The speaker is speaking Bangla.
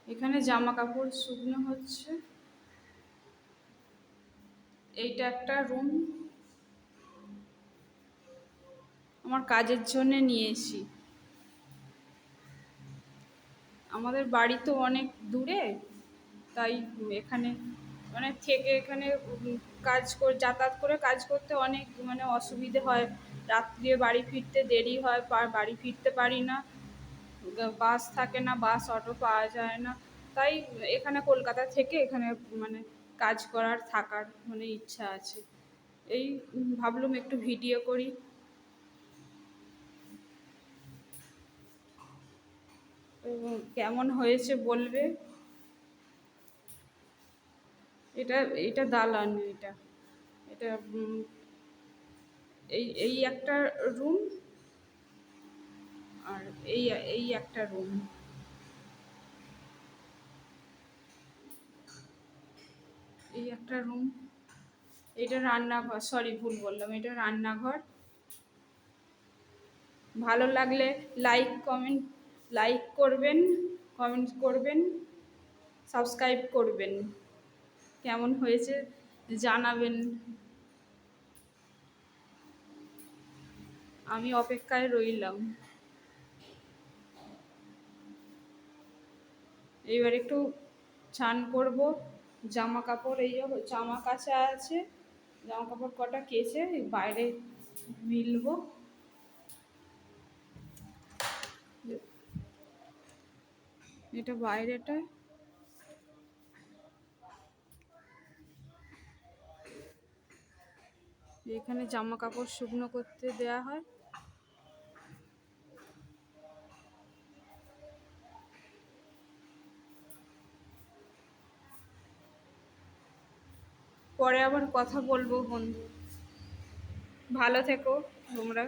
এখানে জামা কাপড় শুকনো হচ্ছে। এইটা একটা রুম, আমার কাজের জন্য নিয়েছি। আমাদের বাড়ি তো অনেক দূরে, তাই এখানে এখানে কাজ করে যাতায়াত করে কাজ করতে অনেক অসুবিধে হয়। রাত্রে বাড়ি ফিরতে দেরি হয়, বাড়ি ফিরতে পারি না, বাস থাকে না, বাস অটো পাওয়া যায় না। তাই এখানে কলকাতা থেকে এখানে কাজ করার থাকার ইচ্ছা আছে। এই ভাবলাম একটু ভিডিও করি। কেমন হয়েছে বলবে। এটা এটা দালান। এটা এটা এই এই একটা রুম, আর এই এই একটা রুম। এই একটা রুম। এটা রান্নাঘর, সরি ভুল বললাম, এটা রান্নাঘর। ভালো লাগলে লাইক করবেন, কমেন্ট করবেন, সাবস্ক্রাইব করবেন। কেমন হয়েছে জানাবেন। আমি অপেক্ষায় রইলাম। এইবার একটু স্নান করব। জামা কাপড় জামা কাচা আছে, জামা কাপড় কটা কেচে বাইরে মিলবো। এটা বাইরেটা। এখানে জামা কাপড় শুকনো করতে দেয়া হয়। পরে আবার কথা বলবো বন্ধু। ভালো থেকো তোমরা।